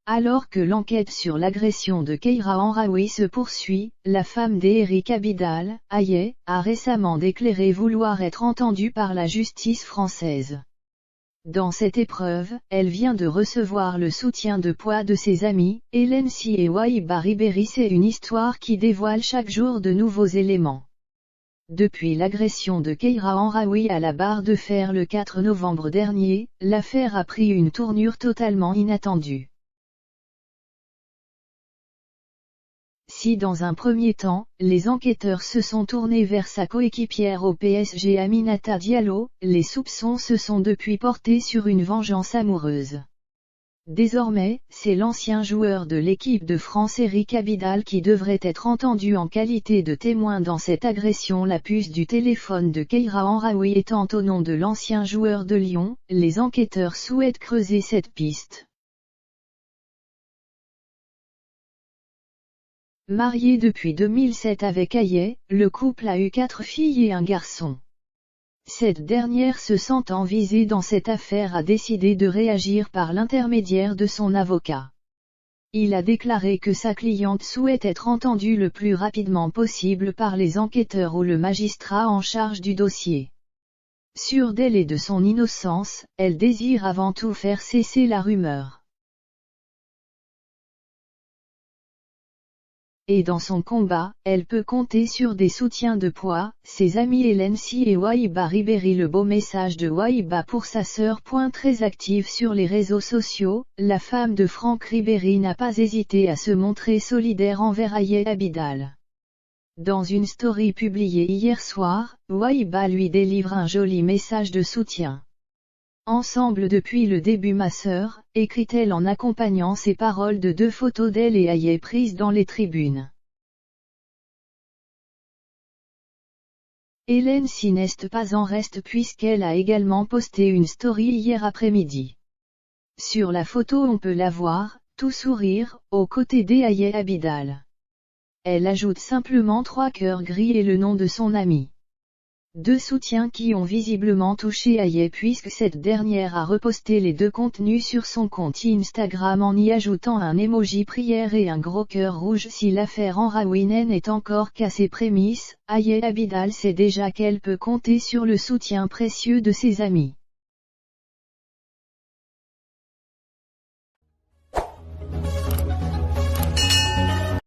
Alors que l'enquête sur l'agression de Keira Henraoui se poursuit, la femme d'Eric Abidal, Aye, a récemment déclaré vouloir être entendue par la justice française. Dans cette épreuve, elle vient de recevoir le soutien de poids de ses amis, Hélène Sy et Wahiba Ribéry. C'est une histoire qui dévoile chaque jour de nouveaux éléments. Depuis l'agression de Keira Henraoui à la barre de fer le 4 novembre dernier, l'affaire a pris une tournure totalement inattendue. Si dans un premier temps, les enquêteurs se sont tournés vers sa coéquipière au PSG Aminata Diallo, les soupçons se sont depuis portés sur une vengeance amoureuse. Désormais, c'est l'ancien joueur de l'équipe de France Eric Abidal qui devrait être entendu en qualité de témoin dans cette agression. La puce du téléphone de Keira Henraoui étant au nom de l'ancien joueur de Lyon, les enquêteurs souhaitent creuser cette piste. Marié depuis 2007 avec Aye, le couple a eu 4 filles et un garçon. Cette dernière, se sentant visée dans cette affaire, a décidé de réagir par l'intermédiaire de son avocat. Il a déclaré que sa cliente souhaite être entendue le plus rapidement possible par les enquêteurs ou le magistrat en charge du dossier. Sûre d'elle et de son innocence, elle désire avant tout faire cesser la rumeur. Et dans son combat, elle peut compter sur des soutiens de poids, ses amis Hélène Sy et Wahiba Ribéry. Le beau message de Wahiba pour sa sœur. Très active sur les réseaux sociaux, la femme de Franck Ribéry n'a pas hésité à se montrer solidaire envers Aye Abidal. Dans une story publiée hier soir, Wahiba lui délivre un joli message de soutien. Ensemble depuis le début ma sœur, écrit-elle en accompagnant ses paroles de 2 photos d'elle et Aye prises dans les tribunes. Hélène Sy n'est pas en reste puisqu'elle a également posté une story hier après-midi. Sur la photo on peut la voir, tout sourire, aux côtés d'Aye Abidal. Elle ajoute simplement 3 cœurs gris et le nom de son amie. 2 soutiens qui ont visiblement touché Aye puisque cette dernière a reposté les 2 contenus sur son compte Instagram en y ajoutant un emoji prière et un gros cœur rouge. Si l'affaire Henraoui n'est encore qu'à ses prémices, Aye Abidal sait déjà qu'elle peut compter sur le soutien précieux de ses amis.